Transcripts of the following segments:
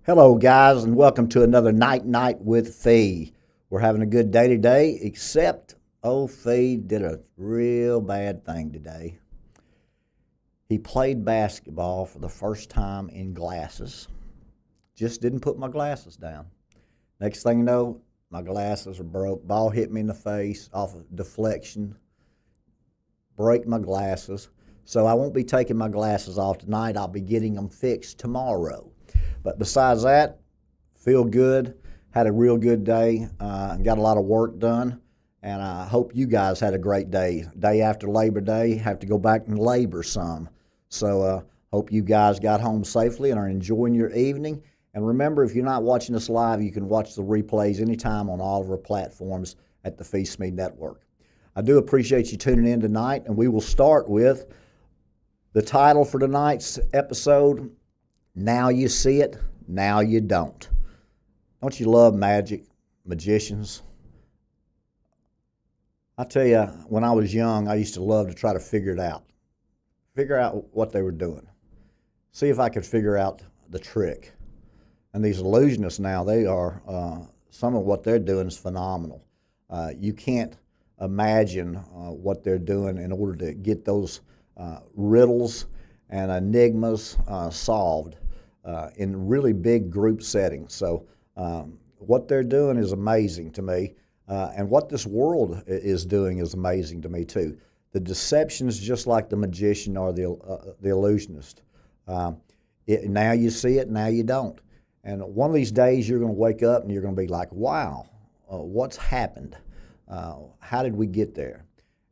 Hello, guys, and welcome to another Night with Phee. We're having a good day today, except old Phee did a real bad thing today. He played basketball for the first time in glasses. Just didn't put my glasses down. Next thing you know, my glasses are broke. Ball hit me in the face off of deflection. Break my glasses. So I won't be taking my glasses off tonight. I'll be getting them fixed tomorrow. But besides that, feel good, had a real good day, got a lot of work done, and I hope you guys had a great day. Day after Labor Day, have to go back and labor some. So hope you guys got home safely and are enjoying your evening. And remember, if you're not watching us live, you can watch the replays anytime on all of our platforms at the Phee Smee Network. I do appreciate you tuning in tonight, and we will start with the title for tonight's episode, Now You See It, Now You Don't. Don't you love magic, magicians? I tell you, when I was young, I used to love to try to figure out what they were doing, see if I could figure out the trick. And these illusionists now, they are, some of what they're doing is phenomenal. You can't imagine what they're doing in order to get those riddles and enigmas solved in really big group settings. So what they're doing is amazing to me, and what this world is doing is amazing to me too. The deceptions, just like the magician or the illusionist. Now you see it, now you don't. And one of these days you're going to wake up and you're going to be like, wow, what's happened? How did we get there?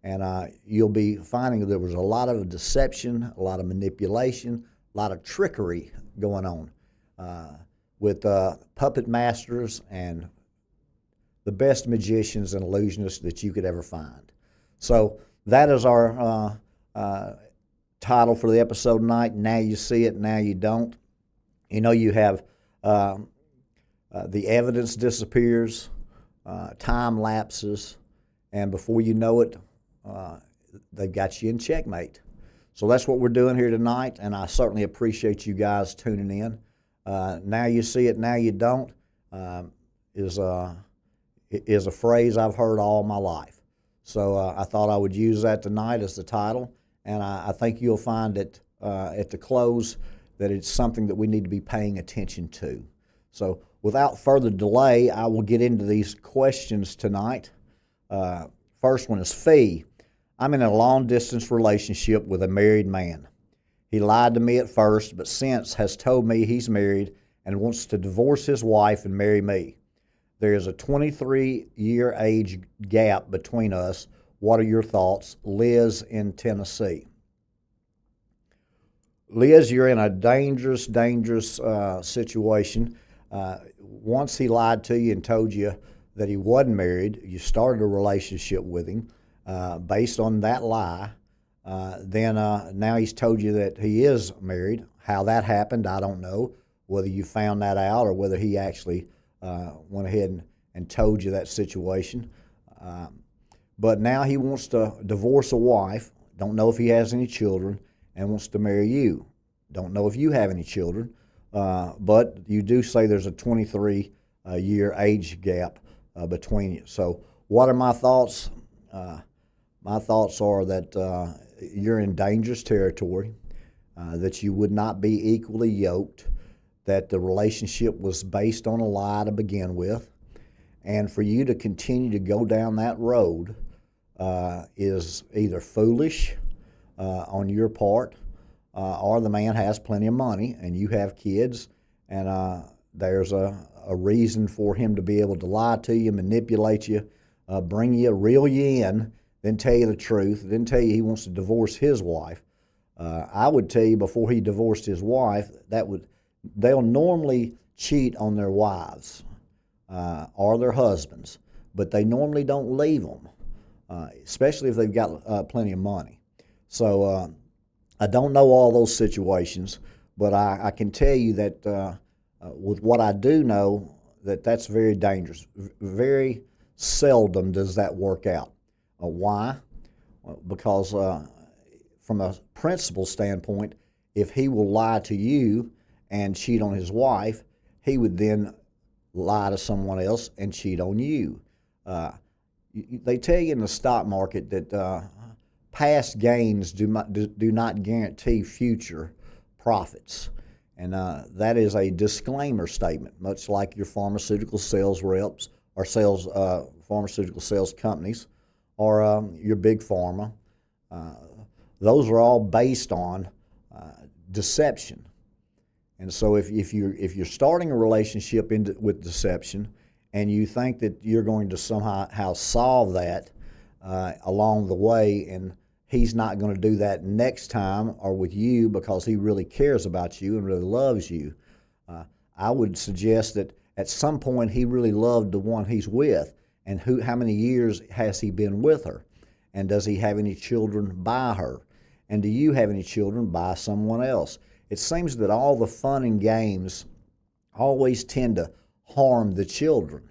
And you'll be finding that there was a lot of deception, a lot of manipulation, a lot of trickery going on with puppet masters and the best magicians and illusionists that you could ever find. So that is our title for the episode tonight, Now You See It, Now You Don't. You know, you have the evidence disappears, time lapses, and before you know it, they've got you in checkmate. So that's what we're doing here tonight, and I certainly appreciate you guys tuning in. Now you see it, now you don't is a phrase I've heard all my life. So I thought I would use that tonight as the title, and I think you'll find it at the close that it's something that we need to be paying attention to. So without further delay, I will get into these questions tonight. First one is Phee. I'm in a long-distance relationship with a married man. He lied to me at first, but since has told me he's married and wants to divorce his wife and marry me. There is a 23-year age gap between us. What are your thoughts? Liz in Tennessee. Liz, you're in a dangerous situation. Once he lied to you and told you that he wasn't married, you started a relationship with him based on that lie. Then now he's told you that he is married. How that happened, I don't know. Whether you found that out or whether he actually went ahead and told you that situation. But now he wants to divorce a wife, don't know if he has any children, and wants to marry you. Don't know if you have any children, but you do say there's a 23-year age gap between you. So what are my thoughts? My thoughts are that you're in dangerous territory, that you would not be equally yoked, that the relationship was based on a lie to begin with, and for you to continue to go down that road is either foolish on your part, or the man has plenty of money and you have kids, and there's a reason for him to be able to lie to you, manipulate you, reel you in, then tell you the truth, then tell you he wants to divorce his wife. I would tell you before he divorced his wife, they'll normally cheat on their wives or their husbands, but they normally don't leave them, especially if they've got plenty of money. So I don't know all those situations, but I can tell you that with what I do know, that's very dangerous. Very seldom does that work out. Why? Because from a principle standpoint, if he will lie to you and cheat on his wife, he would then lie to someone else and cheat on you. They tell you in the stock market that past gains do not guarantee future profits. And that is a disclaimer statement, much like your pharmaceutical sales reps or pharmaceutical sales companies or your big pharma. Those are all based on deception. And so if you're starting a relationship with deception, and you think that you're going to somehow solve that along the way, and he's not going to do that next time or with you because he really cares about you and really loves you, I would suggest that at some point he really loved the one he's with, and how many years has he been with her, and does he have any children by her, and do you have any children by someone else? It seems that all the fun and games always tend to harm the children,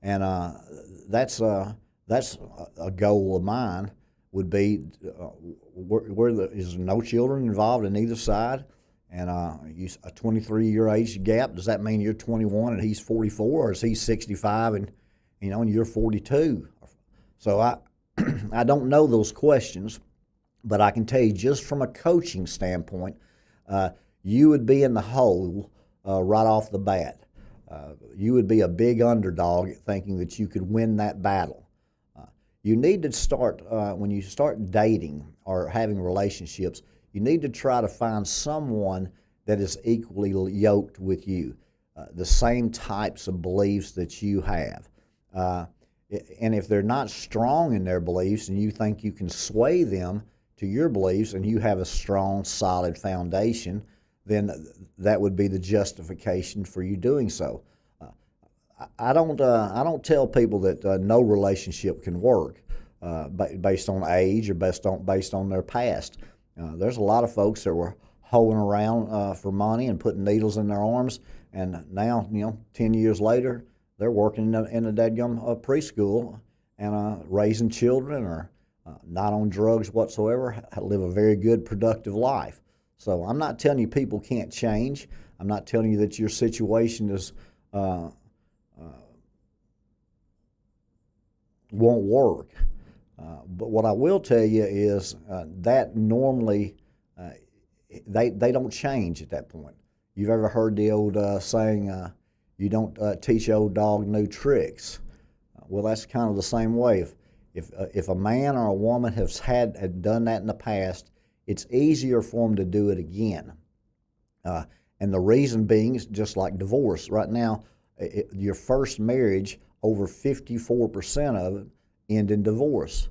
and that's a goal of mine. Would be is there no children involved in either side, and a 23-year age gap. Does that mean you're 21 and he's 44, or is he 65 and and you're 42? So I don't know those questions, but I can tell you just from a coaching standpoint, you would be in the hole right off the bat. You would be a big underdog thinking that you could win that battle. You need to start, when you start dating or having relationships, you need to try to find someone that is equally yoked with you, the same types of beliefs that you have. And if they're not strong in their beliefs and you think you can sway them to your beliefs and you have a strong, solid foundation, then that would be the justification for you doing so. I don't tell people that no relationship can work based on age or based on their past. There's a lot of folks that were hoeing around for money and putting needles in their arms, and now 10 years later they're working in a dadgum preschool and raising children, or not on drugs whatsoever, live a very good, productive life. So I'm not telling you people can't change. I'm not telling you that your situation is won't work. But what I will tell you is that normally they don't change at that point. You've ever heard the old saying, you don't teach old dog new tricks. Well, that's kind of the same way. If a man or a woman had done that in the past, it's easier for them to do it again. And the reason being is just like divorce. Right now, your first marriage, over 54% of it end in divorce.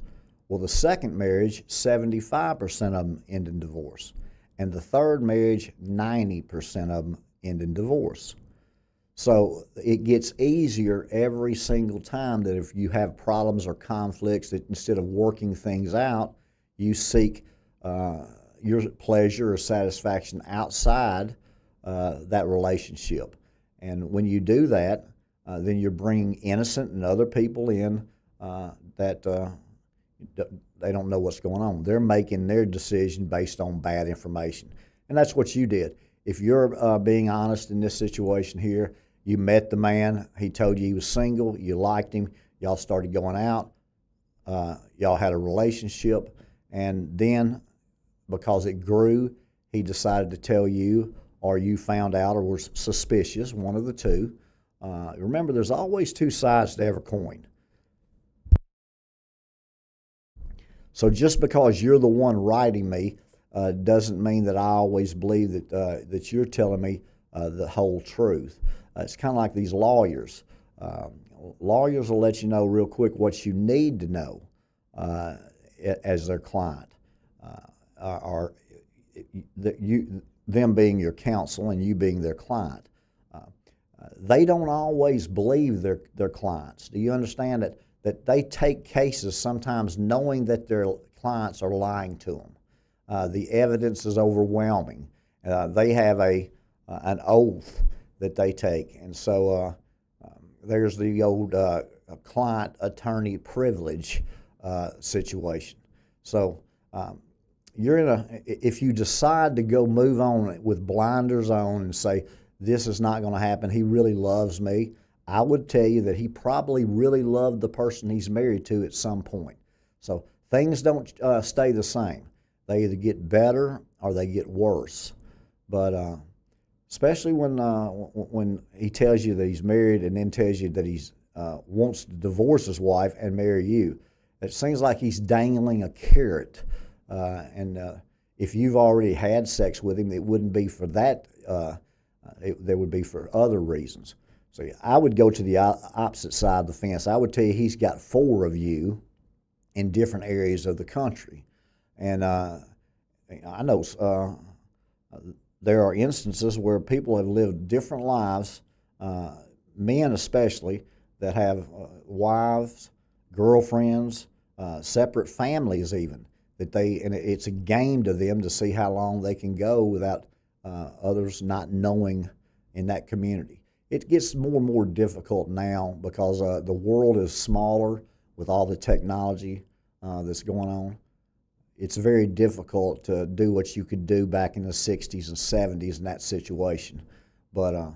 Well, the second marriage, 75% of them end in divorce. And the third marriage, 90% of them end in divorce. So it gets easier every single time that if you have problems or conflicts, that instead of working things out, you seek your pleasure or satisfaction outside that relationship. And when you do that, then you're bringing innocent and other people in that they don't know what's going on. They're making their decision based on bad information. And that's what you did. If you're being honest in this situation here, you met the man, he told you he was single, you liked him, y'all started going out, y'all had a relationship, and then because it grew, he decided to tell you, or you found out or were suspicious, one of the two. Remember, there's always two sides to every coin. So just because you're the one writing me doesn't mean that I always believe that you're telling me the whole truth. It's kind of like these lawyers. Lawyers will let you know real quick what you need to know as their client, or them being your counsel and you being their client. They don't always believe their clients. Do you understand that they take cases sometimes knowing that their clients are lying to them? The evidence is overwhelming. They have an oath that they take, and so there's the old client-attorney privilege situation. So you're if you decide to go move on with blinders on and say, this is not going to happen. He really loves me. I would tell you that he probably really loved the person he's married to at some point. So things don't stay the same. They either get better or they get worse. But especially when he tells you that he's married and then tells you that he's wants to divorce his wife and marry you, it seems like he's dangling a carrot. And if you've already had sex with him, it wouldn't be for that. There would be for other reasons. So I would go to the opposite side of the fence. I would tell you he's got 4 of you in different areas of the country. And I know there are instances where people have lived different lives, men especially, that have wives, girlfriends, separate families even, and it's a game to them to see how long they can go without others not knowing in that community. It gets more and more difficult now because the world is smaller with all the technology that's going on. It's very difficult to do what you could do back in the 60s and 70s in that situation. But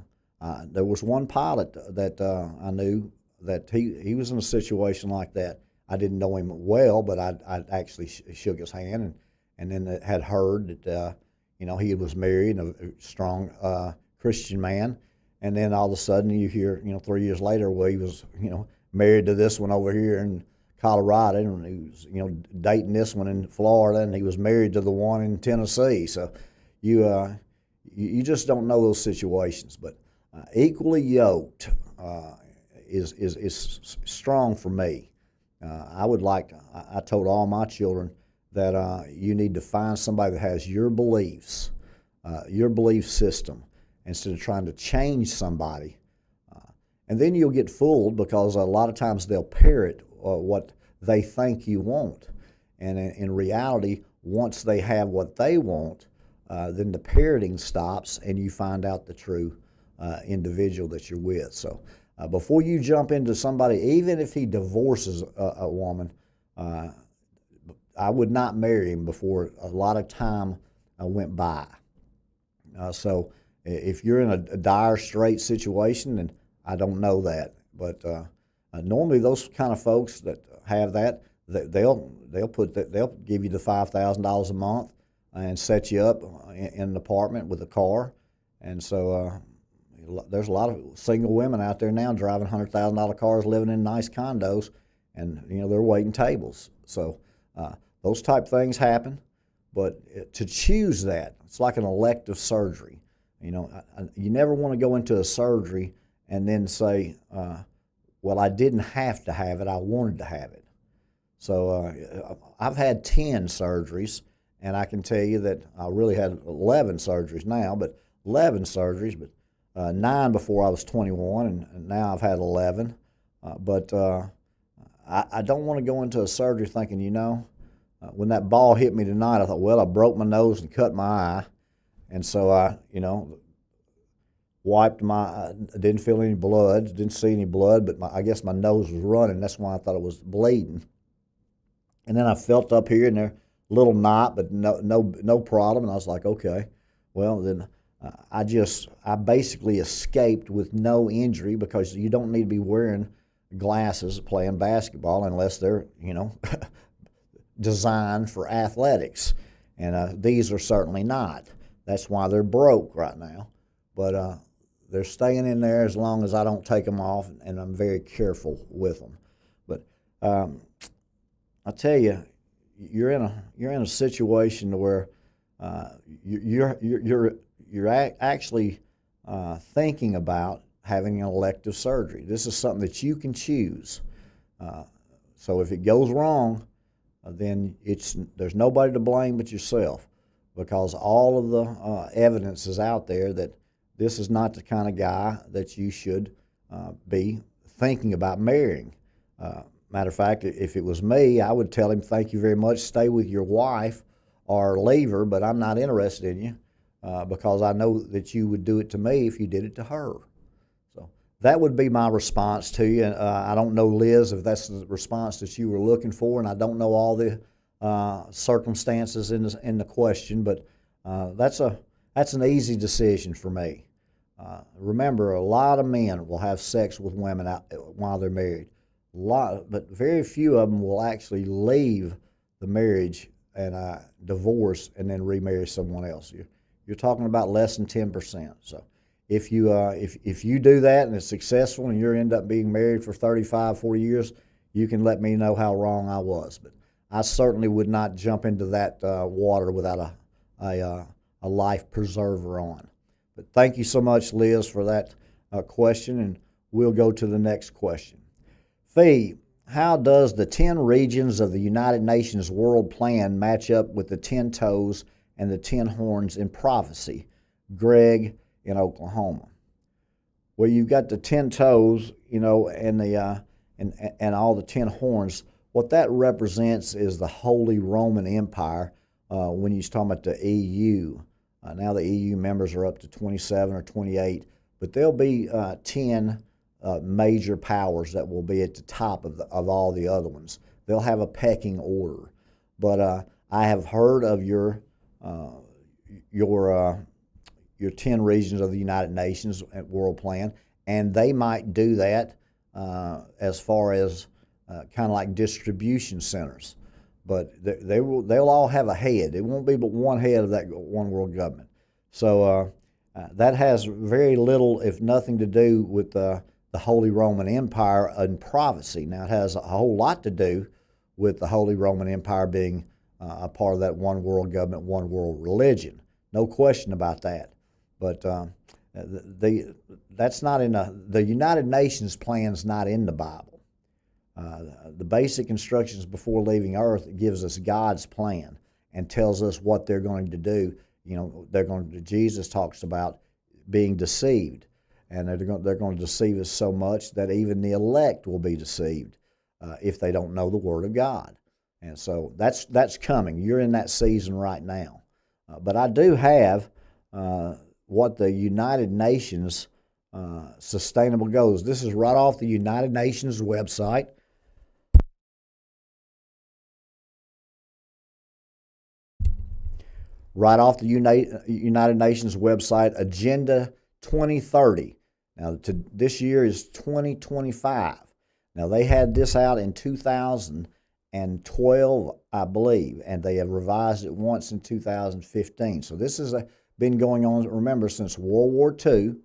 there was one pilot that I knew that he was in a situation like that. I didn't know him well, but I actually shook his hand and then had heard that he was married, a strong Christian man. And then all of a sudden you hear, 3 years later, well, he was, married to this one over here in Colorado, and he was, dating this one in Florida, and he was married to the one in Tennessee. So you just don't know those situations. But equally yoked is strong for me. I told all my children that you need to find somebody that has your beliefs, your belief system, instead of trying to change somebody. And then you'll get fooled because a lot of times they'll parrot what they think you want. And in reality, once they have what they want, then the parroting stops and you find out the true individual that you're with. So before you jump into somebody, even if he divorces a woman, I would not marry him before a lot of time went by. So if you're in a dire straight situation, then I don't know that. But normally those kind of folks that have that, they'll give you the $5,000 a month and set you up in an apartment with a car. And so there's a lot of single women out there now driving $100,000 cars, living in nice condos, and they're waiting tables. So those type things happen. But to choose that, it's like an elective surgery. You never want to go into a surgery and then say, well, I didn't have to have it, I wanted to have it. So I've had 10 surgeries, and I can tell you that I really had 11 surgeries now, but 11 surgeries, but 9 before I was 21, and now I've had 11. But I don't want to go into a surgery thinking, when that ball hit me tonight, I thought, well, I broke my nose and cut my eye. And so I, wiped didn't feel any blood, didn't see any blood, but I guess my nose was running. That's why I thought it was bleeding. And then I felt up here and there, a little knot, but no problem. And I was like, okay, well then I basically escaped with no injury, because you don't need to be wearing glasses playing basketball unless they're, designed for athletics. And these are certainly not. That's why they're broke right now. But they're staying in there as long as I don't take them off, and I'm very careful with them. But I tell you, you're in a situation where you're actually thinking about having an elective surgery. This is something that you can choose. So if it goes wrong, then there's nobody to blame but yourself, because all of the evidence is out there that this is not the kind of guy that you should be thinking about marrying. Matter of fact, if it was me, I would tell him, thank you very much, stay with your wife or leave her, but I'm not interested in you because I know that you would do it to me if you did it to her. So that would be my response to you. I don't know, Liz, if that's the response that you were looking for, and I don't know all the circumstances in the question, but that's an easy decision for me. Remember, a lot of men will have sex with women while they're married. But very few of them will actually leave the marriage and divorce and then remarry someone else. You're talking about less than 10%. So if you do that and it's successful and you end up being married for 35, 40 years, you can let me know how wrong I was. But I certainly would not jump into that water without a life preserver on. But thank you so much, Liz, for that question, and we'll go to the next question. Phee, how does the 10 regions of the United Nations World Plan match up with the 10 toes and the 10 horns in prophecy? Greg in Oklahoma. Well, you've got the 10 toes, and the and all the 10 horns. What that represents is the Holy Roman Empire. When you're talking about the EU, now the EU members are up to 27 or 28, but there'll be 10 major powers that will be at the top of all the other ones. They'll have a pecking order. But I have heard of your 10 regions of the United Nations World Plan, and they might do that as far as kind of like distribution centers. But they'll all have a head. It won't be but one head of that one world government. So that has very little, if nothing, to do with the Holy Roman Empire and prophecy. Now, it has a whole lot to do with the Holy Roman Empire being a part of that one world government, one world religion. No question about that. But that's not in the United Nations plan's not in the Bible. The basic instructions before leaving Earth gives us God's plan and tells us what they're going to do. Jesus talks about being deceived, and they're going to deceive us so much that even the elect will be deceived if they don't know the Word of God. And so that's coming. You're in that season right now. But I do have what the United Nations Sustainable Goals. This is right off the United Nations website. Right off the United Nations website, Agenda 2030. Now, this year is 2025. Now, they had this out in 2012, I believe, and they have revised it once in 2015. So this has been going on, remember, since World War II,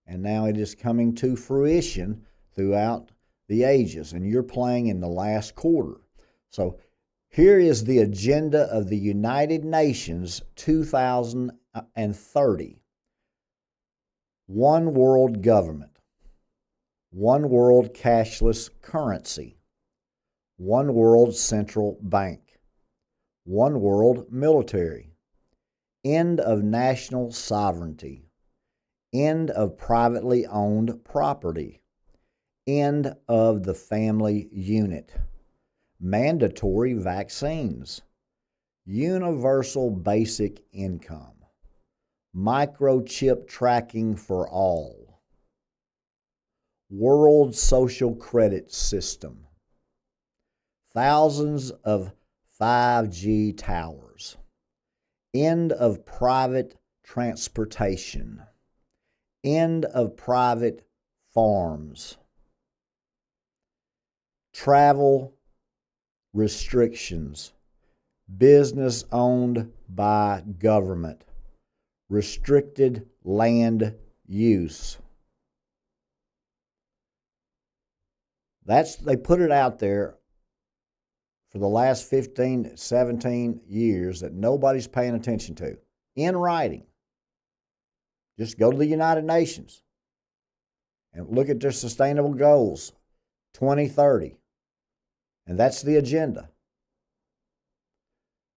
and now it is coming to fruition throughout the ages, and you're playing in the last quarter. So here is the agenda of the United Nations 2030. One world government, one world cashless currency, one world central bank, one world military, end of national sovereignty, end of privately owned property, end of the family unit, mandatory vaccines, universal basic income, microchip tracking for all, world social credit system, thousands of 5G towers, end of private transportation, end of private farms, travel restrictions, business owned by government, restricted land use. They put it out there for the last 15, 17 years that nobody's paying attention to, in writing. Just go to the United Nations and look at their sustainable goals, 2030. And that's the agenda.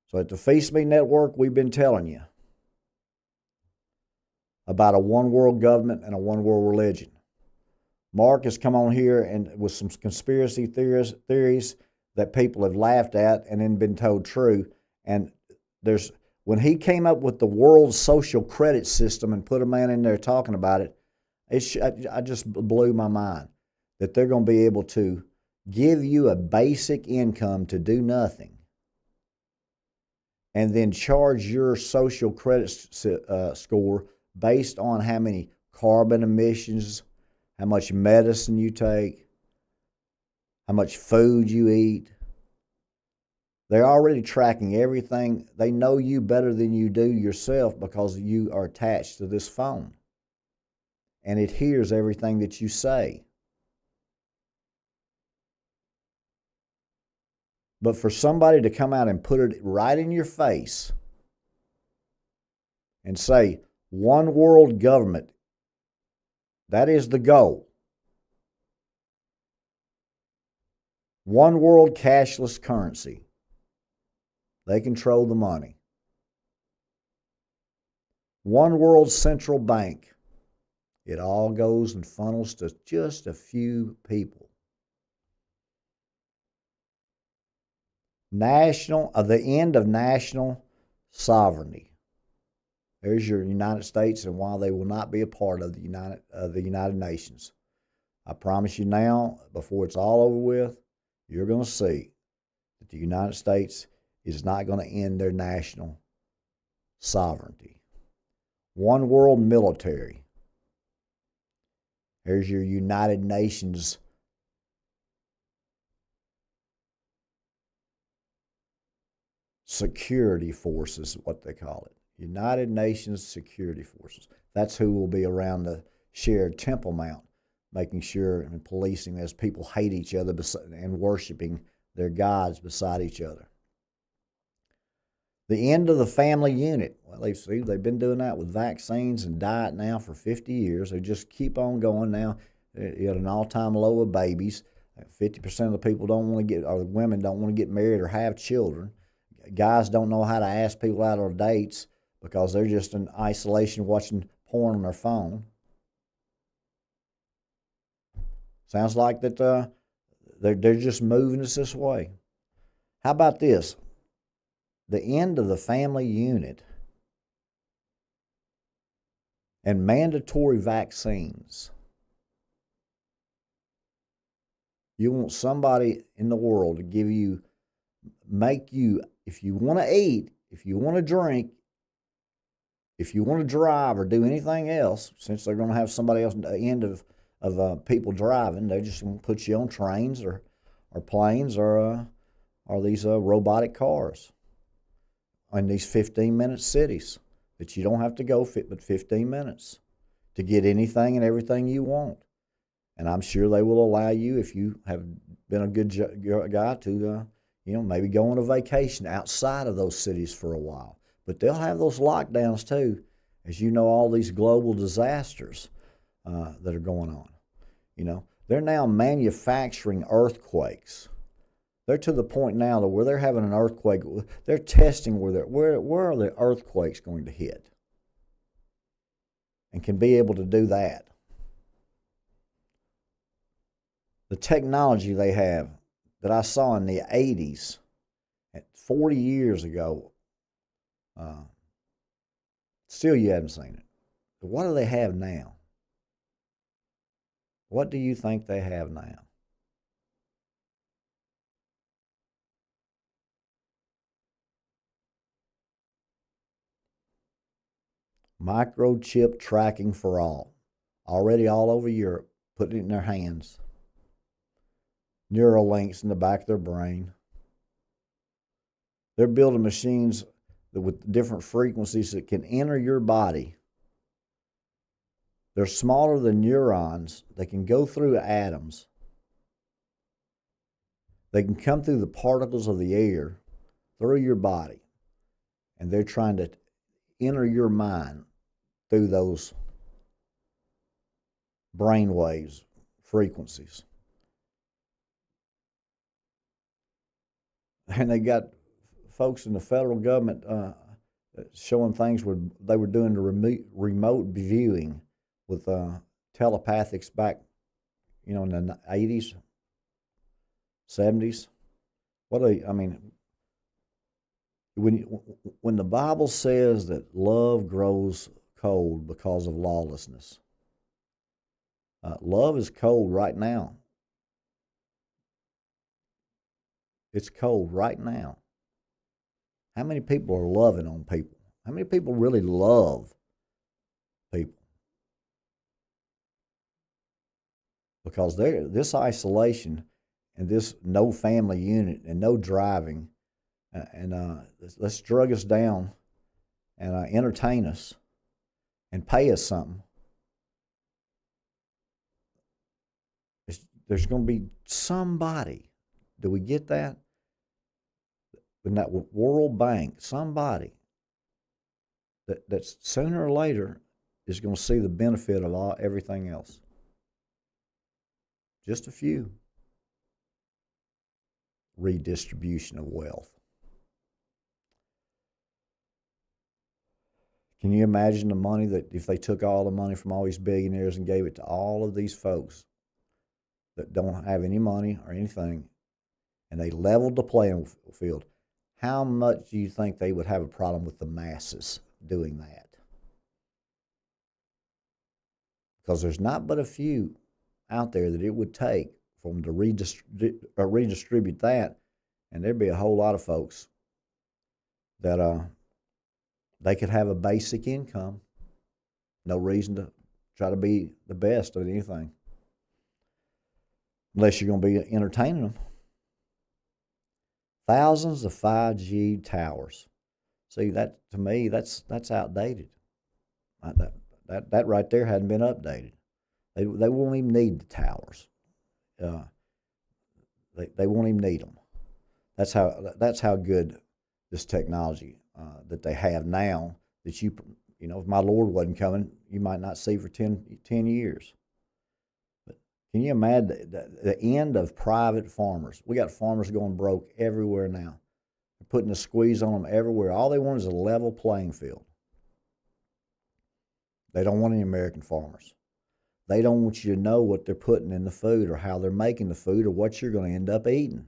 So at the Phee Smee Network, we've been telling you about a one world government and a one world religion. Mark has come on here and with some conspiracy theories that people have laughed at and then been told true. And when he came up with the world social credit system and put a man in there talking about it, I just blew my mind that they're going to be able to give you a basic income to do nothing and then charge your social credit score based on how many carbon emissions, how much medicine you take, how much food you eat. They're already tracking everything. They know you better than you do yourself because you are attached to this phone. And it hears everything that you say. But for somebody to come out and put it right in your face and say, one world government, that is the goal. One world cashless currency. They control the money. One world central bank. It all goes and funnels to just a few people. The end of national sovereignty. There's your United States and why they will not be a part of the United Nations. I promise you now, before it's all over with, you're going to see that the United States is not going to end their national sovereignty. One world military. There's your United Nations security forces, what they call it. United Nations security forces. That's who will be around the shared Temple Mount, making sure and policing as people hate each other and worshiping their gods beside each other. The end of the family unit. Well, they've been doing that with vaccines and diet now for 50 years. They just keep on going now. You're at an all-time low of babies. 50% of the people don't want to get, or the women don't want to get married or have children. Guys don't know how to ask people out on dates because they're just in isolation watching porn on their phone. Sounds like that they're just moving us this way. How about this? The end of the family unit and mandatory vaccines. You want somebody in the world to make you, if you want to eat, if you want to drink, if you want to drive or do anything else, since they're going to have somebody else at the end of people driving, they're just going to put you on trains or planes or these robotic cars in these 15-minute cities that you don't have to go but 15 minutes to get anything and everything you want. And I'm sure they will allow you, if you have been a good guy, to maybe go on a vacation outside of those cities for a while. But they'll have those lockdowns too, as you know, all these global disasters that are going on. They're now manufacturing earthquakes. They're to the point now that where they're having an earthquake, they're testing where are the earthquakes going to hit, and can be able to do that. The technology they have that I saw in the 80s, 40 years ago, still you haven't seen it. But what do they have now? What do you think they have now? Microchip tracking for all. Already all over Europe, putting it in their hands. Neural links in the back of their brain. They're building machines with different frequencies that can enter your body. They're smaller than neurons. They can go through atoms. They can come through the particles of the air, through your body. And they're trying to enter your mind through those brain waves, frequencies. And they got folks in the federal government showing things where they were doing the remote viewing with telepathics back, in the 80s, 70s. When the Bible says that love grows cold because of lawlessness, love is cold right now. It's cold right now. How many people are loving on people? How many people really love people? because this isolation and this no family unit and no driving, and let's drug us down and entertain us and pay us something. There's going to be somebody. Do we get that? In that World Bank, somebody that sooner or later is going to see the benefit of everything else. Just a few. Redistribution of wealth. Can you imagine the money that if they took all the money from all these billionaires and gave it to all of these folks that don't have any money or anything, and they leveled the playing field, how much do you think they would have a problem with the masses doing that? Because there's not but a few out there that it would take for them to redistribute that, and there'd be a whole lot of folks that they could have a basic income. No reason to try to be the best at anything, unless you're going to be entertaining them. Thousands of 5G towers. See, that to me, that's outdated. That right there hadn't been updated. They won't even need the towers. They won't even need them. That's how good this technology that they have now. That you know, if my Lord wasn't coming, you might not see for 10 years. But can you imagine the end of private farmers? We got farmers going broke everywhere now. They're putting a squeeze on them everywhere. All they want is a level playing field. They don't want any American farmers. They don't want you to know what they're putting in the food or how they're making the food or what you're going to end up eating.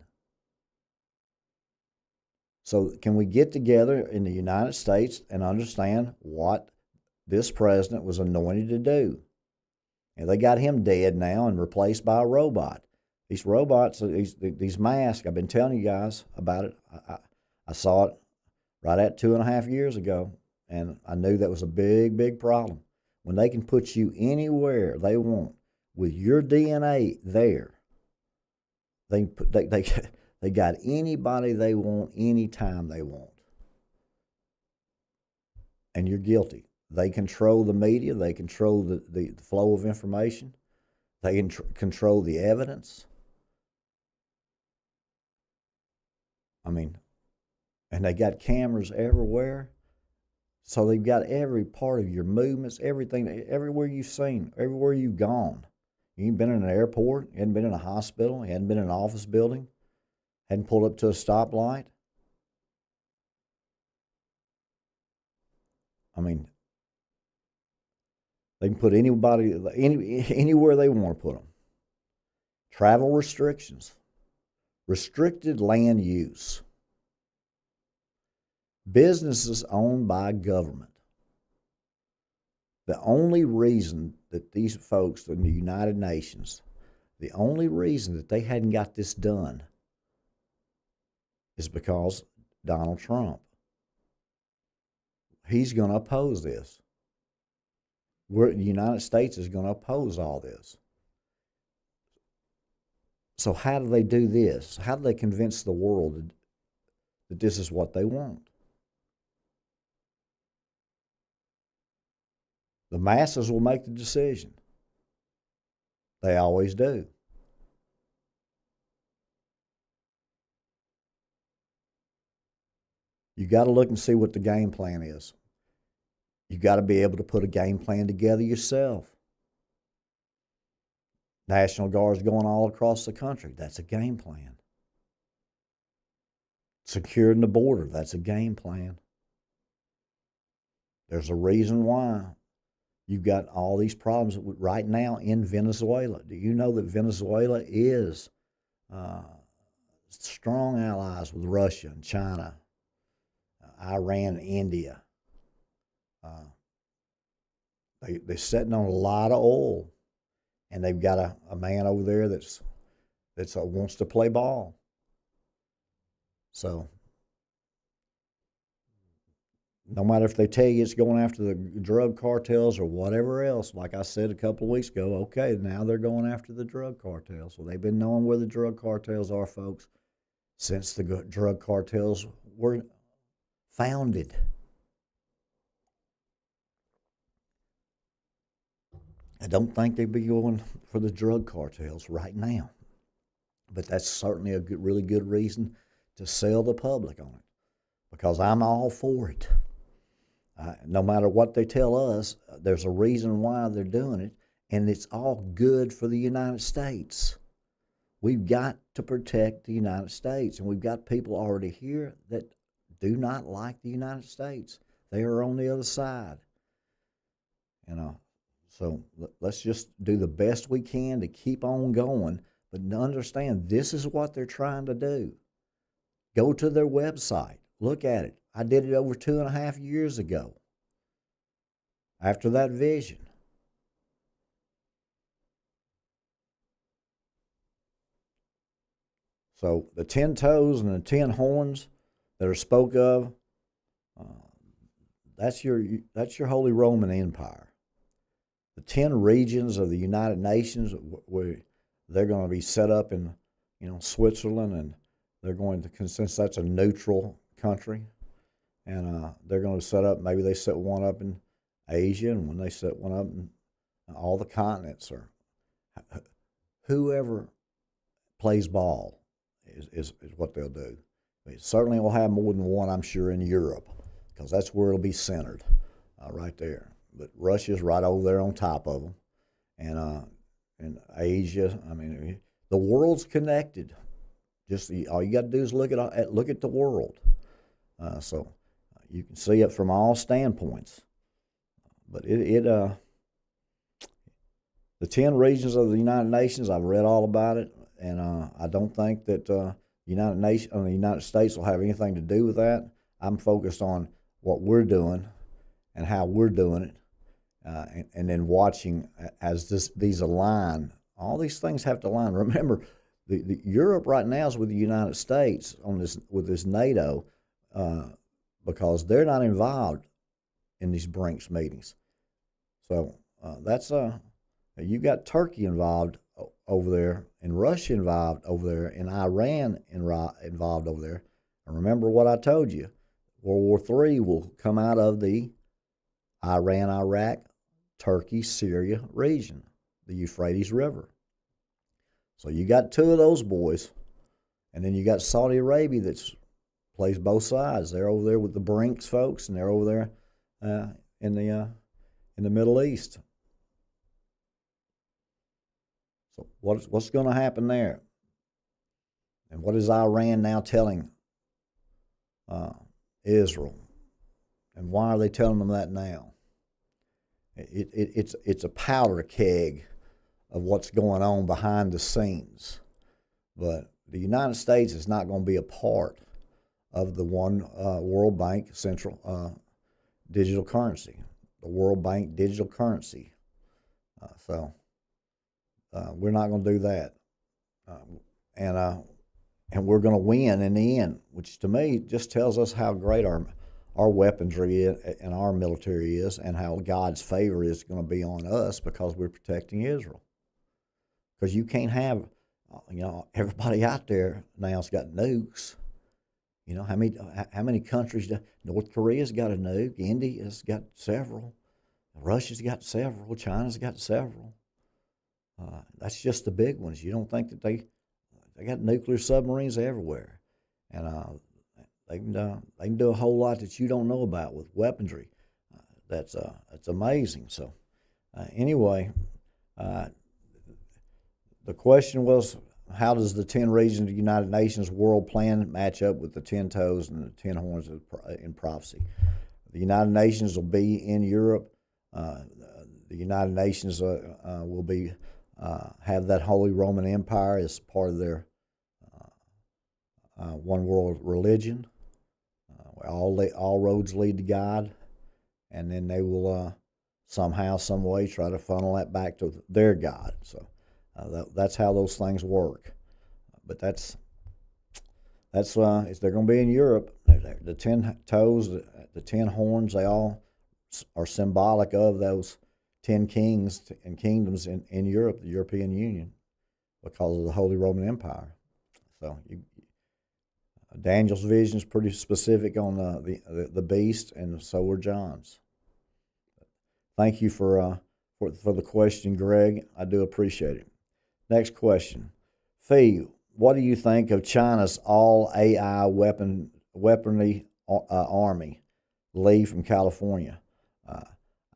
So can we get together in the United States and understand what this president was anointed to do? And they got him dead now and replaced by a robot. These robots, these masks, I've been telling you guys about it. I saw it right at 2.5 years ago, and I knew that was a big, big problem. When they can put you anywhere they want with your DNA there, they got anybody they want anytime they want. And you're guilty. They control the media. They control the flow of information. They can control the evidence. I mean, and they got cameras everywhere. So they've got every part of your movements, everything, everywhere you've seen, everywhere you've gone. You ain't been in an airport, you hadn't been in a hospital, you hadn't been in an office building, hadn't pulled up to a stoplight. I mean, they can put anybody anywhere they want to put them. Travel restrictions, restricted land use, businesses owned by government. The only reason that these folks in the United Nations, the only reason that they hadn't got this done is because Donald Trump. He's going to oppose this. The United States is going to oppose all this. So how do they do this? How do they convince the world that this is what they want? The masses will make the decision. They always do. You got to look and see what the game plan is. You got to be able to put a game plan together yourself. National Guard's going all across the country. That's a game plan. Securing the border. That's a game plan. There's a reason why you've got all these problems right now in Venezuela. Do you know that Venezuela is strong allies with Russia and China, Iran, and India? They're sitting on a lot of oil, and they've got a man over there that's wants to play ball. So no matter if they tell you it's going after the drug cartels or whatever else, like I said a couple of weeks ago, okay, now they're going after the drug cartels. Well, they've been knowing where the drug cartels are, folks, since the drug cartels were founded. I don't think they'd be going for the drug cartels right now, but that's certainly a really good reason to sell the public on it, because I'm all for it. No matter what they tell us, there's a reason why they're doing it, and it's all good for the United States. We've got to protect the United States, and we've got people already here that do not like the United States. They are on the other side, you know. So let's just do the best we can to keep on going, but understand this is what they're trying to do. Go to their website, look at it. I did it over 2.5 years ago after that vision. So the 10 toes and the 10 horns that are spoke of, uh, that's your Holy Roman Empire. The 10 regions of the United Nations, where they're going to be set up in, Switzerland, and they're going to, since that's a neutral country, and they're going to set up. Maybe they set one up in Asia, and when they set one up in all the continents, or whoever plays ball is what they'll do. It certainly will have more than one, I'm sure, in Europe, because that's where it'll be centered, right there. But Russia's right over there on top of them, and Asia. I mean, the world's connected. Just all you got to do is look at the world. So you can see it from all standpoints. But the 10 regions of the United Nations, I've read all about it, and I don't think that the United States will have anything to do with that. I'm focused on what we're doing and how we're doing it, and then watching as these align. All these things have to align. Remember, the Europe right now is with the United States with this NATO, because they're not involved in these BRICS meetings. So that's you got Turkey involved over there, and Russia involved over there, and Iran involved over there. And remember what I told you: World War III will come out of the Iran, Iraq, Turkey, Syria region, the Euphrates River. So you got two of those boys, and then you got Saudi Arabia that plays both sides. They're over there with the BRICS folks, and they're over there in the Middle East. So what's going to happen there? And what is Iran now telling Israel? And why are they telling them that now? It's a powder keg of what's going on behind the scenes. But the United States is not going to be a part of the one World Bank central digital currency, the World Bank digital currency. So we're not going to do that. And we're going to win in the end, which to me just tells us how great our weaponry and our military is, and how God's favor is going to be on us because we're protecting Israel. Because you can't have, everybody out there now's got nukes. How many countries? North Korea's got a nuke. India's got several. Russia's got several. China's got several. That's just the big ones. You don't think that they got nuclear submarines everywhere, and they can do a whole lot that you don't know about with weaponry. That's amazing. So anyway, the question was, how does the 10 regions of the United Nations world plan match up with the 10 toes and the 10 horns in prophecy? The United Nations will be in Europe. The United Nations will be have that Holy Roman Empire as part of their one world religion. All roads lead to God, and then they will somehow, some way, try to funnel that back to their God. So that's how those things work. But that's if they're going to be in Europe, the 10 toes, the 10 horns, they all are symbolic of those 10 kings and kingdoms in Europe, the European Union, because of the Holy Roman Empire. So Daniel's vision is pretty specific on the beast, and so were John's. Thank you for the question, Greg. I do appreciate it. Next question. Phee, what do you think of China's all AI weaponry army, Lee from California?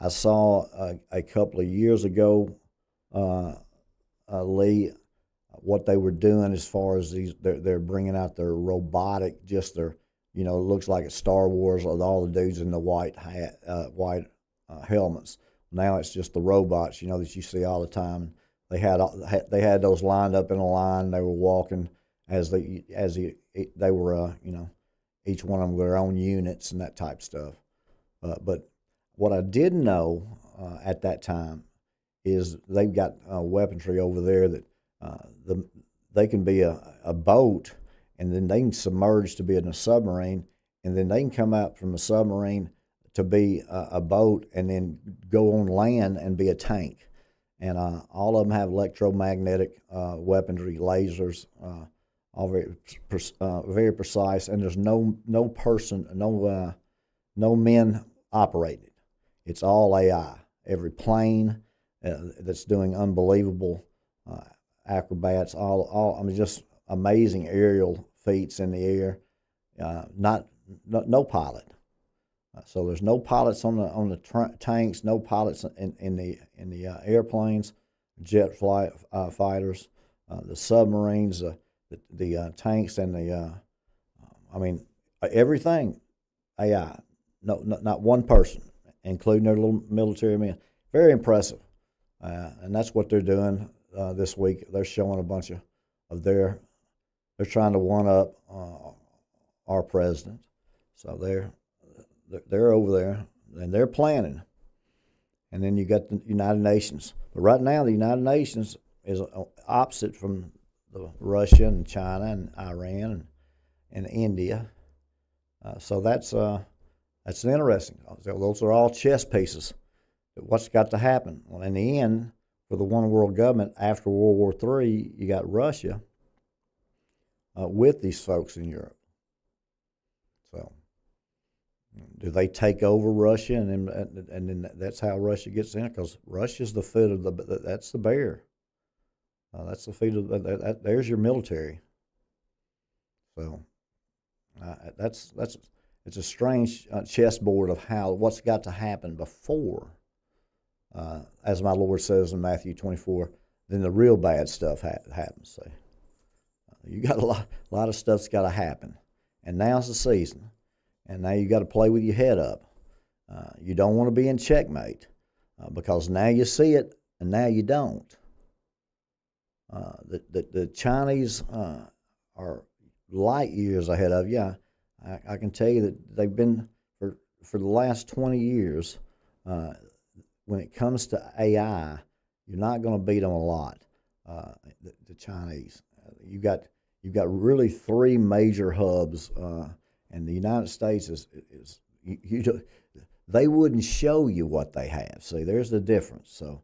I saw a couple of years ago, Lee, what they were doing as far as they're bringing out their robotic, just their, it looks like it's Star Wars with all the dudes in the white helmets. Now it's just the robots, that you see all the time. They had those lined up in a line. They were walking as they were, each one of them with their own units and that type of stuff. But what I did know at that time is they've got weaponry over there that they can be a boat, and then they can submerge to be in a submarine, and then they can come out from a submarine to be a boat, and then go on land and be a tank. And all of them have electromagnetic weaponry, lasers, all very precise. And there's no men operating it. It's all AI. Every plane that's doing unbelievable acrobats, just amazing aerial feats in the air. No pilot. So there's no pilots on the tanks, no pilots in the airplanes, jet fighters, the submarines, the tanks, and everything AI. No, not one person, including their little military men. Very impressive, and that's what they're doing this week. They're showing a bunch of they're trying to one up our president. So they're over there, and they're planning. And then you got the United Nations. But right now, the United Nations is opposite from Russia and China and Iran and India. So that's interesting. Those are all chess pieces. But what's got to happen? Well, in the end, for the one world government after World War III, you got Russia with these folks in Europe. So, do they take over Russia, and then that's how Russia gets in? Because Russia's the foot of that's the bear. That's the feet of there's your military. So it's a strange chessboard of what's got to happen before, as my Lord says in Matthew 24. Then the real bad stuff happens. So you got a lot of stuff's got to happen, and now's the season. And now you got to play with your head up. You don't want to be in checkmate because now you see it and now you don't. The Chinese are light years ahead of you. I can tell you that they've been for the last 20 years. When it comes to AI, you're not going to beat them a lot. The Chinese. You've got really three major hubs. And the United States they wouldn't show you what they have. See, there's the difference. So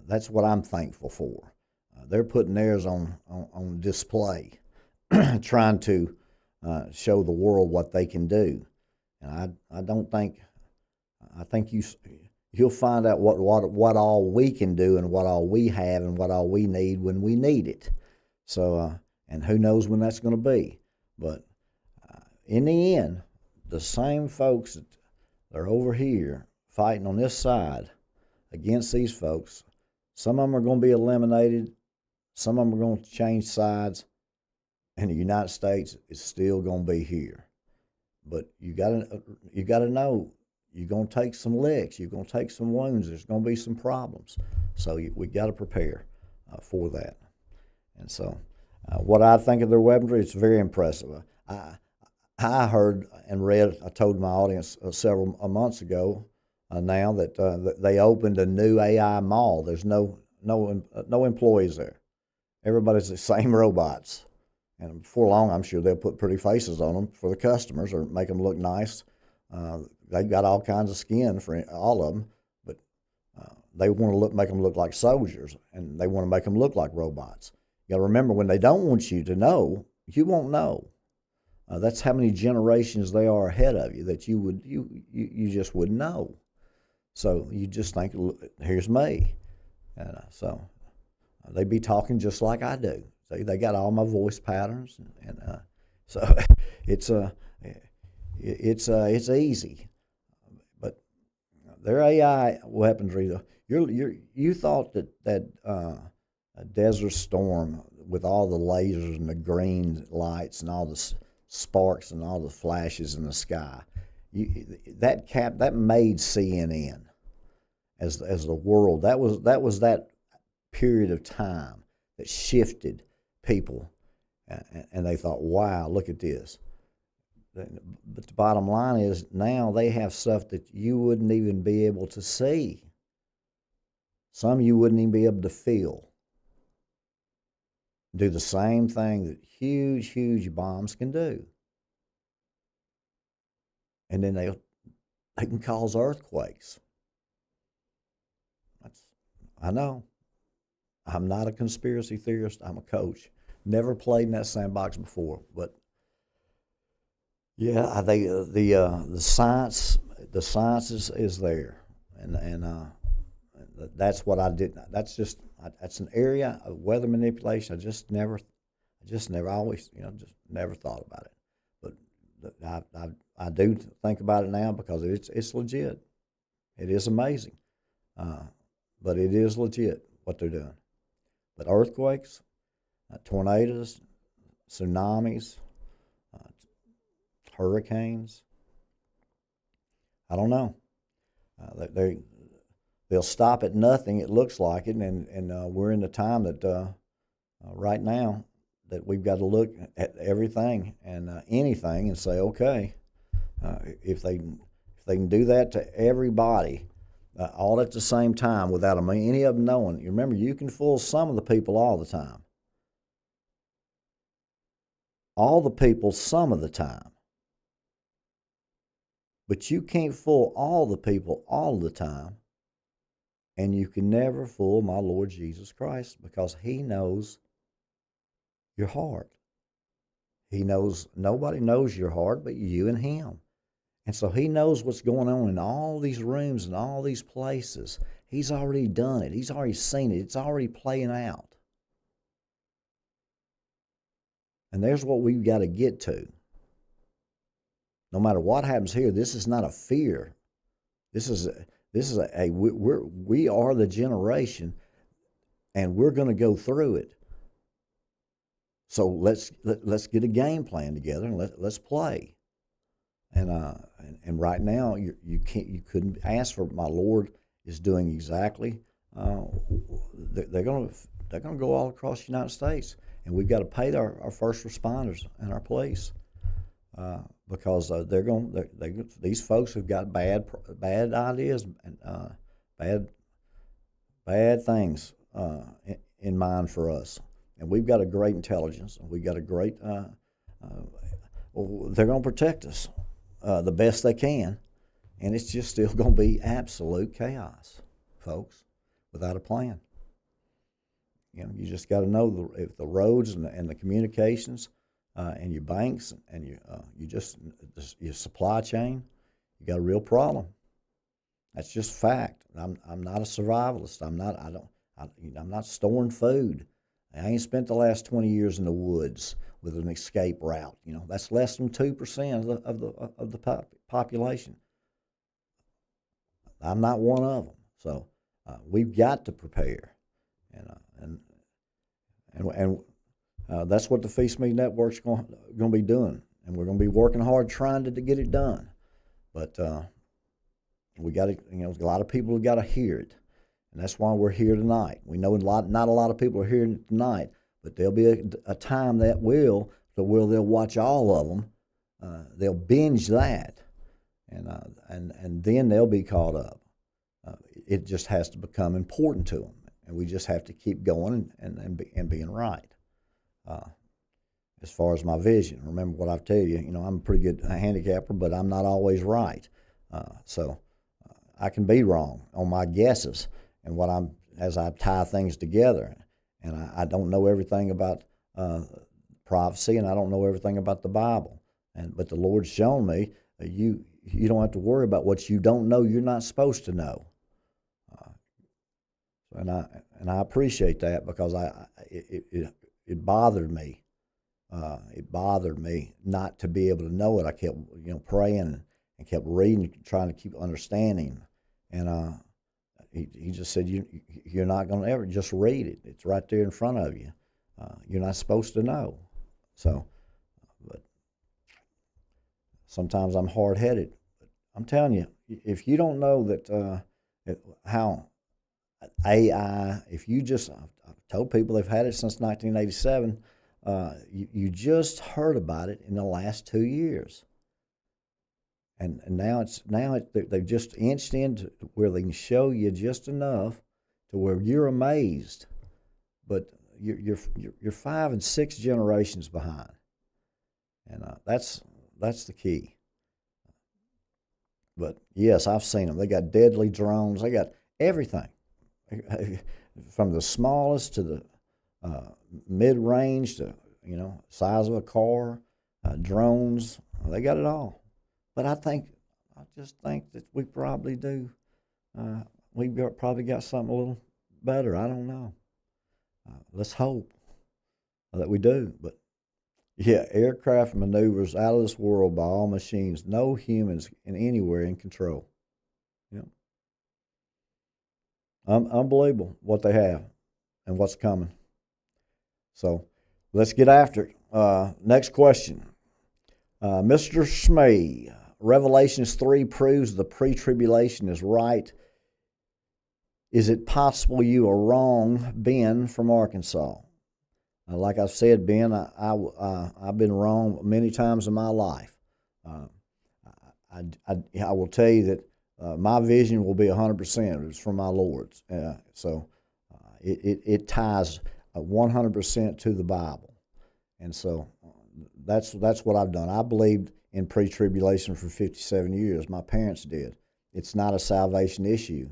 that's what I'm thankful for. They're putting theirs on display, trying to show the world what they can do. And I think you'll find out what all we can do and what all we have and what all we need when we need it. So and who knows when that's going to be, but. In the end, the same folks that are over here fighting on this side against these folks, some of them are going to be eliminated, some of them are going to change sides, and the United States is still going to be here. But you got to know you're going to take some licks, you're going to take some wounds, there's going to be some problems. So we got to prepare for that. And so what I think of their weaponry, it's very impressive. I heard and read, I told my audience several months ago now that they opened a new AI mall. There's no employees there. Everybody's the same robots. And before long, I'm sure they'll put pretty faces on them for the customers or make them look nice. they got all kinds of skin for all of them, but they want to make them look like soldiers, and they want to make them look like robots. You got to remember, when they don't want you to know, you won't know. That's how many generations they are ahead of you that you just wouldn't know. So you just think, here's me, and so they be talking just like I do. They got all my voice patterns, and so it's it's easy. But their AI weaponry, you thought that a Desert Storm with all the lasers and the green lights and all the sparks and all the flashes in the sky, that made CNN as the world. That was that period of time that shifted people, and they thought, wow, look at this. But the bottom line is, now they have stuff that you wouldn't even be able to see. Some you wouldn't even be able to feel. Do the same thing that huge bombs can do. And then they can cause earthquakes. I know. I'm not a conspiracy theorist. I'm a coach. Never played in that sandbox before, but yeah, the science is there, and that's what I did. That's an area of weather manipulation. I just never always just never thought about it, but I do think about it now because it's legit. It is amazing, but it is legit what they're doing. But earthquakes, tornadoes, tsunamis, hurricanes, I don't know. They'll stop at nothing. It looks like it, and we're in the time that right now that we've got to look at everything and anything and say, okay, if they can do that to everybody, all at the same time without any of them knowing. You remember, you can fool some of the people all the time. All the people some of the time. But you can't fool all the people all the time. And you can never fool my Lord Jesus Christ, because he knows your heart. He knows, nobody knows your heart but you and him. And so he knows what's going on in all these rooms and all these places. He's already done it. He's already seen it. It's already playing out. And there's what we've got to get to. No matter what happens here, this is not a fear. We are the generation, and we're going to go through it. So let's get a game plan together and let's play. And right now you couldn't ask for. My Lord is doing exactly. They're going to go all across the United States, and we've got to pay our first responders and our police. Because these folks have got bad ideas and bad things in mind for us, and we've got a great intelligence, and we've got a great. They're going to protect us the best they can, and it's just still going to be absolute chaos, folks, without a plan. You just got to know if the roads and the communications. And your banks and your supply chain, you got a real problem. That's just fact. I'm not a survivalist. I'm not storing food. I ain't spent the last 20 years in the woods with an escape route. That's less than 2% of the population. I'm not one of them. So we've got to prepare, and that's what the Phee Smee Network's going to be doing, and we're going to be working hard trying to get it done. But we got to, a lot of people have got to hear it, and that's why we're here tonight. We know not a lot of people are hearing it tonight, but there'll be a time that they'll watch all of them. They'll binge that, and then they'll be caught up. It just has to become important to them, and we just have to keep going and being right. As far as my vision, remember what I've tell you. I'm a pretty good handicapper, but I'm not always right. So I can be wrong on my guesses and as I tie things together. And I don't know everything about prophecy, and I don't know everything about the Bible. But the Lord's shown me you don't have to worry about what you don't know. You're not supposed to know. And I appreciate that, because it bothered me. It bothered me not to be able to know it. I kept praying and kept reading, trying to keep understanding. And he just said, you're not going to ever just read it. It's right there in front of you. You're not supposed to know. So, but sometimes I'm hard-headed. But I'm telling you, if you don't know that how AI, I've told people they've had it since 1987. You just heard about it in the last 2 years, and now they've just inched into where they can show you just enough to where you're amazed, but you're 5 and 6 generations behind, and that's the key. But yes, I've seen them. They got deadly drones. They got everything, from the smallest to the mid-range to size of a car, drones. They got it all. But I just think that we probably do. We probably got something a little better. I don't know. Let's hope that we do. But yeah, aircraft maneuvers out of this world by all machines. No humans anywhere in control. Yeah. Unbelievable what they have and what's coming. So let's get after it. Next question. Mr. Smee, Revelations 3 proves the pre-tribulation is right. Is it possible you are wrong, Ben from Arkansas? Like I've said, Ben, I've been wrong many times in my life. I will tell you that my vision will be 100%. It's from my Lord's. So it ties 100% to the Bible. And so that's what I've done. I believed in pre-tribulation for 57 years. My parents did. It's not a salvation issue.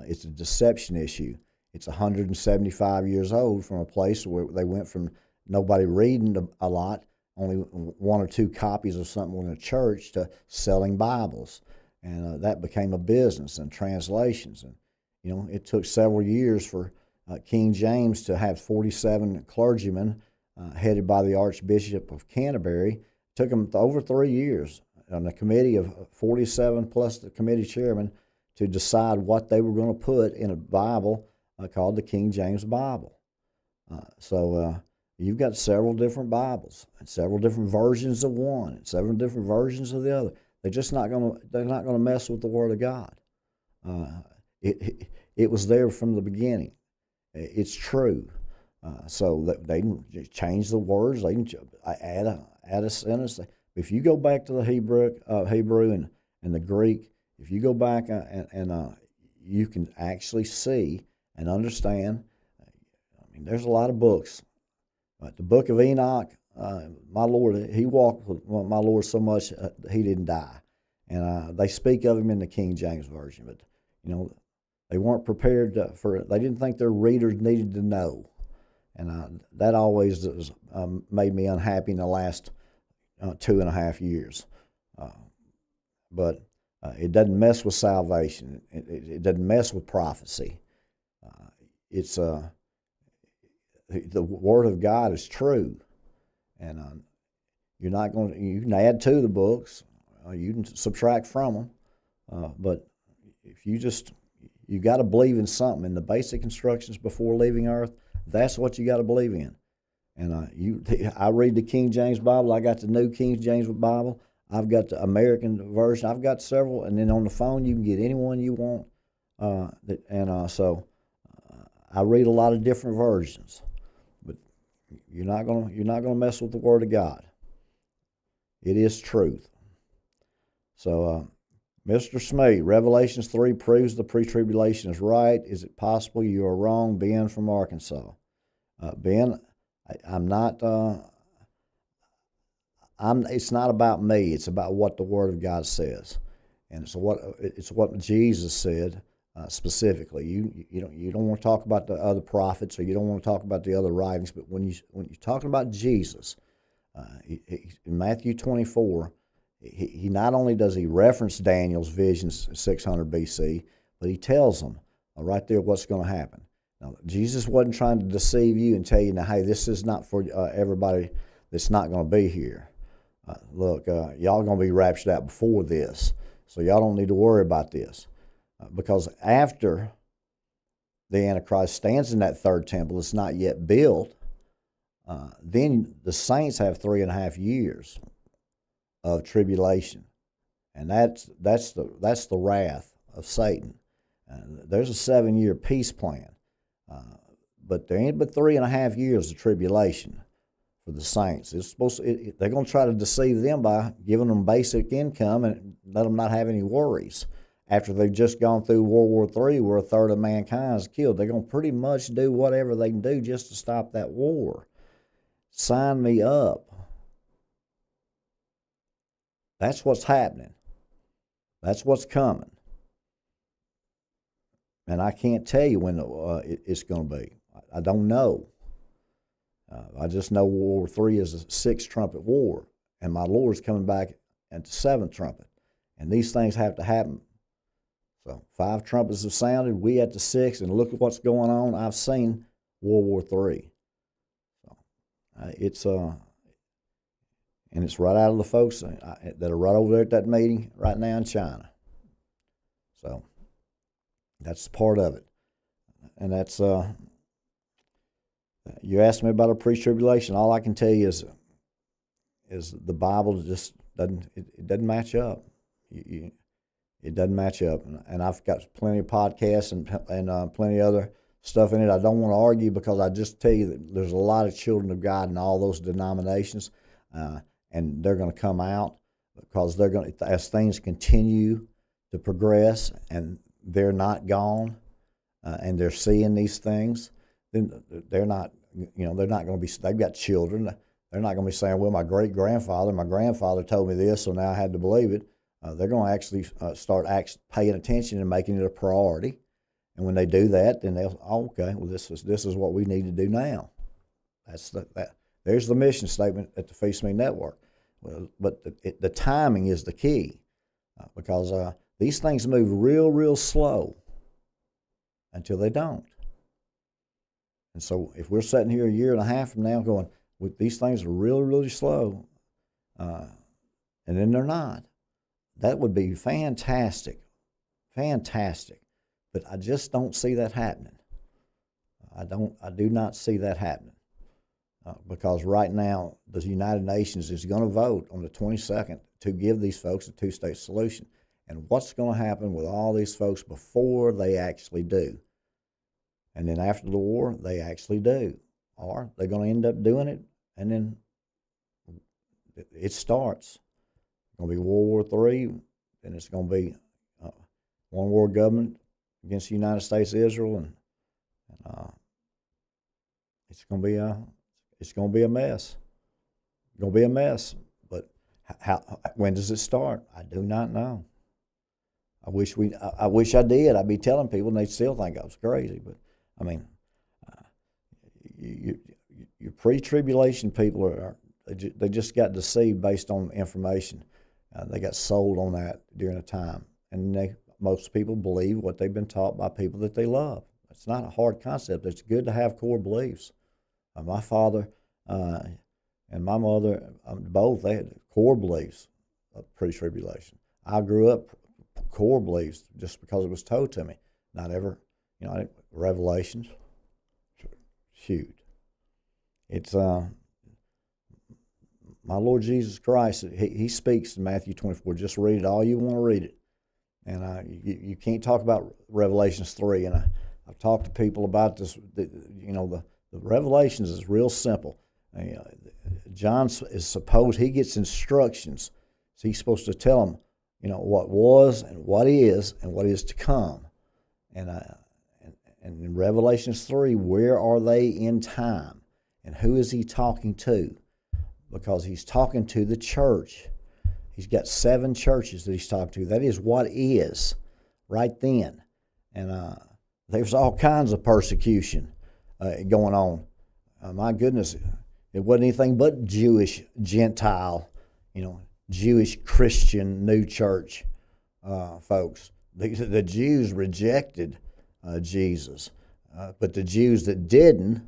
It's a deception issue. It's 175 years old, from a place where they went from nobody reading a lot, only 1 or 2 copies of something in a church, to selling Bibles. And that became a business, and translations. And, it took several years for King James to have 47 clergymen headed by the Archbishop of Canterbury. It took them over 3 years on a committee of 47 plus the committee chairman to decide what they were going to put in a Bible called the King James Bible. So you've got several different Bibles and several different versions of one and several different versions of the other. They're not gonna mess with the Word of God. It was there from the beginning. It's true. So that they can change the words. They can add a sentence. If you go back to the Hebrew and the Greek, if you go back and you can actually see and understand. I mean, there's a lot of books. The Book of Enoch, my Lord, he walked with my Lord so much he didn't die, and they speak of him in the King James version. But they weren't prepared for it. They didn't think their readers needed to know, and that always made me unhappy in the last 2.5 years. But it doesn't mess with salvation. It doesn't mess with prophecy. It's the Word of God is true, and you're not going to. You can add to the books, you can subtract from them, but if you got to believe in something. In the basic instructions before leaving Earth, that's what you got to believe in. And I read the King James Bible. I got the New King James Bible. I've got the American version. I've got several, and then on the phone you can get any one you want. So I read a lot of different versions, but you're not gonna mess with the Word of God. It is truth. So, Mr. Smee, Revelations 3 proves the pre-tribulation is right. Is it possible you are wrong? Ben from Arkansas. Ben, I'm not. It's not about me. It's about what the Word of God says. And so it's what Jesus said specifically. You don't want to talk about the other prophets, or you don't want to talk about the other writings. But when you're talking about Jesus, in Matthew 24, he not only does he reference Daniel's visions 600 BC, but he tells them right there what's going to happen. Now, Jesus wasn't trying to deceive you and tell you, now, hey, this is not for everybody that's not going to be here. Look, y'all going to be raptured out before this, so y'all don't need to worry about this. Because after the Antichrist stands in that third temple, it's not yet built, then the saints have 3.5 years of tribulation, and that's the wrath of Satan. There's a 7-year peace plan, but there ain't but 3.5 years of tribulation for the saints. It's they're going to try to deceive them by giving them basic income and let them not have any worries. After they've just gone through World War III, where a third of mankind is killed, they're going to pretty much do whatever they can do just to stop that war. Sign me up. That's what's happening. That's what's coming. And I can't tell you when it's going to be. I don't know. I just know World War III is a 6th trumpet war, and my Lord's coming back at the 7th trumpet. And these things have to happen. So 5 trumpets have sounded, we at the 6th, and look at what's going on. I've seen World War III. So and it's right out of the folks that are right over there at that meeting right now in China. So that's part of it. And that's, you asked me about a pre-tribulation. All I can tell you is the Bible just doesn't match up. It doesn't match up, and I've got plenty of podcasts and plenty of other stuff in it. I don't want to argue, because I just tell you that there's a lot of children of God in all those denominations, and they're going to come out, because they're going to, as things continue to progress and they're not gone, and they're seeing these things, then they're not going to be. They've got children. They're not going to be saying, "Well, my grandfather told me this, so now I had to believe it." They're going to actually start paying attention and making it a priority. And when they do that, then they'll, okay, well, this is what we need to do now. There's the mission statement at the Phee Smee Network. Well, but the timing is the key, because these things move real, real slow until they don't. And so if we're sitting here a year and a half from now going, these things are really, really slow, and then they're not, that would be fantastic, fantastic. But I just don't see that happening. I do not see that happening, because right now the United Nations is going to vote on the 22nd to give these folks a 2-state solution. And what's going to happen with all these folks before they actually do? And then after the war, they actually do. Or they're going to end up doing it, and then it starts. It's going to be World War III, and it's going to be one world government against the United States, Israel, and it's going to be a mess. It's going to be a mess. But when does it start? I do not know. I wish I did. I'd be telling people, and they'd still think I was crazy. But I mean, your pre-tribulation people they just got deceived based on information. They got sold on that during a time, and most people believe what they've been taught by people that they love. It's not a hard concept. It's good to have core beliefs. My father and my mother, both, they had core beliefs of pre-tribulation. I grew up core beliefs just because it was told to me. Not ever, Revelations, huge. It's my Lord Jesus Christ. He speaks in Matthew 24. Just read it all you want to read it, and you can't talk about Revelations 3. And I've talked to people about this. The Revelations is real simple. John is supposed, he gets instructions. So he's supposed to tell them, what was and what is to come. And in Revelations 3, where are they in time? And who is he talking to? Because he's talking to the church. He's got 7 churches that he's talking to. That is what is right then. And there's all kinds of persecution going on. My goodness, it wasn't anything but Jewish, Gentile, Jewish, Christian, new church folks. The Jews rejected Jesus, but the Jews that didn't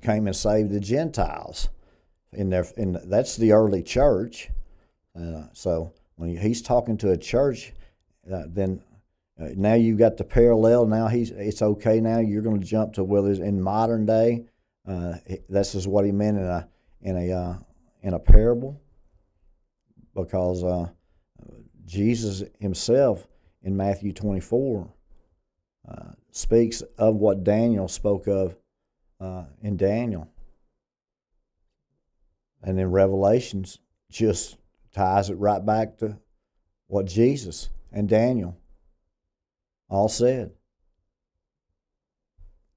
came and saved the Gentiles. That's the early church. So when he's talking to a church, then now you've got the parallel. Now it's okay. Now you're going to jump to whether it's in modern day. This is what he meant in a parable, because Jesus himself in Matthew 24 speaks of what Daniel spoke of in Daniel, and in Revelations just ties it right back to what Jesus and Daniel all said.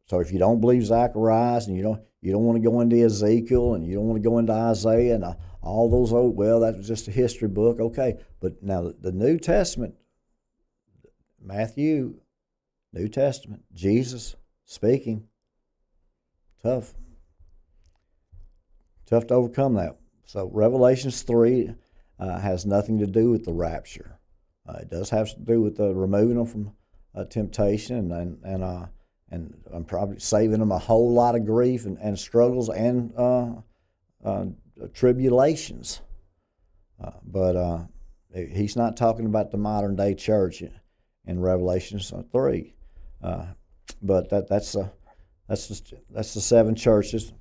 So if you don't believe Zacharias, and you don't want to go into Ezekiel, and you don't want to go into Isaiah and all those old, well, that was just a history book, okay. But now the New Testament, Matthew, New Testament, Jesus speaking, tough to overcome that. So Revelations 3 has nothing to do with the rapture. It does have to do with the removing them from temptation, and I'm probably saving them a whole lot of grief and struggles and tribulations. But he's not talking about the modern day church in Revelations 3. But that's the 7 churches.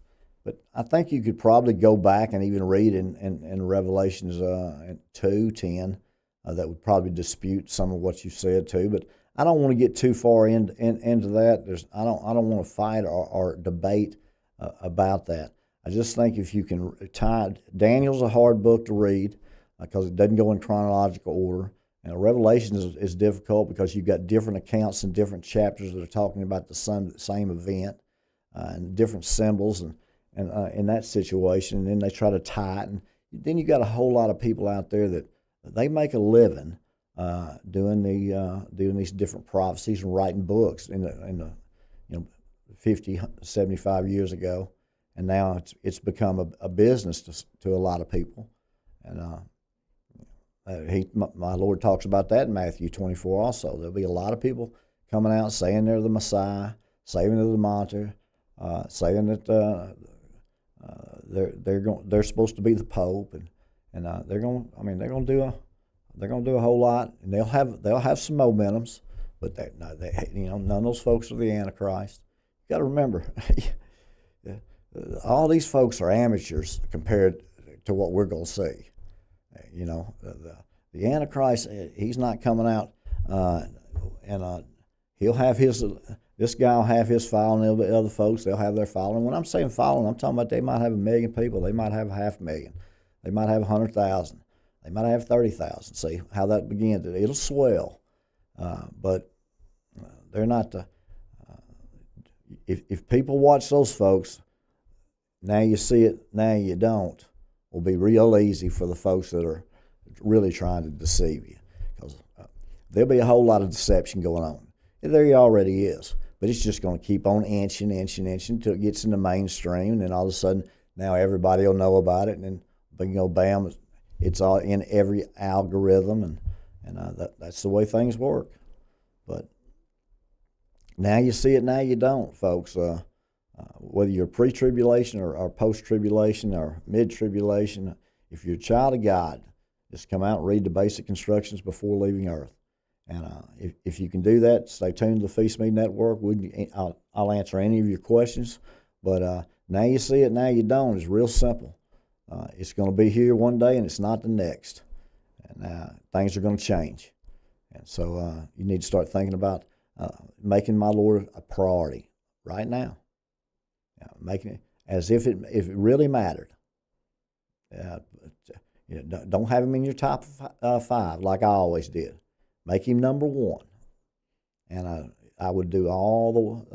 But I think you could probably go back and even read in Revelations 2:10 that would probably dispute some of what you said too. But I don't want to get too far into that. I don't want to fight or debate about that. I just think if you can tie, Daniel's a hard book to read because it doesn't go in chronological order. And Revelation is difficult because you've got different accounts and different chapters that are talking about the same event and different symbols and in that situation. And then they try to tie it. And then you got a whole lot of people out there that they make a living doing these different prophecies and writing books in the 50, 75 years ago, and now it's become a business to a lot of people. And my Lord talks about that in Matthew 24 also. There'll be a lot of people coming out saying they're the Messiah, saying they're the martyr, saying that they're supposed to be the Pope, and they're going to do a whole lot, and they'll have some momentums, but none of those folks are the Antichrist. You got to remember, all these folks are amateurs compared to what we're going to see. The Antichrist, he's not coming out, and he'll have his. This guy will have his following, the other folks, they'll have their following. When I'm saying following, I'm talking about they might have 1 million people, they might have 500,000, they might have 100,000, they might have 30,000. See how that begins. It'll swell, but they're not the. If people watch those folks, now you see it, now you don't, will be real easy for the folks that are really trying to deceive you, because there'll be a whole lot of deception going on. There already is. But it's just going to keep on inching until it gets in the mainstream, and then all of a sudden now everybody will know about it, and then bam, it's all in every algorithm, and that's the way things work. But now you see it, now you don't, folks. Whether you're pre-tribulation or post-tribulation or mid-tribulation, if you're a child of God, just come out and read the basic instructions before leaving Earth. And if you can do that, stay tuned to the Phee Smee Network. I'll answer any of your questions. But now you see it, now you don't. It's real simple. It's going to be here one day, and it's not the next. And things are going to change. And so you need to start thinking about making my Lord a priority right now. Making it as if it really mattered. Don't have him in your top 5 like I always did. Make him number 1, and I would do all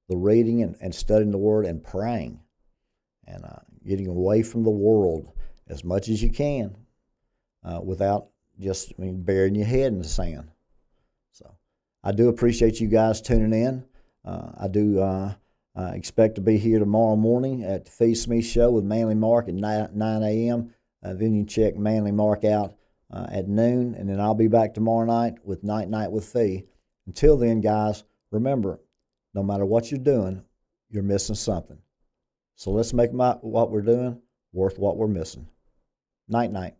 the reading and studying the Word and praying, and getting away from the world as much as you can. without just burying your head in the sand. So I do appreciate you guys tuning in. I do expect to be here tomorrow morning at the Phee Smee Show with Manly Mark at 9 a.m. Then you can check Manly Mark out at noon, and then I'll be back tomorrow night with Night with Phee. Until then, guys, remember, no matter what you're doing, you're missing something. So let's make what we're doing worth what we're missing. Night.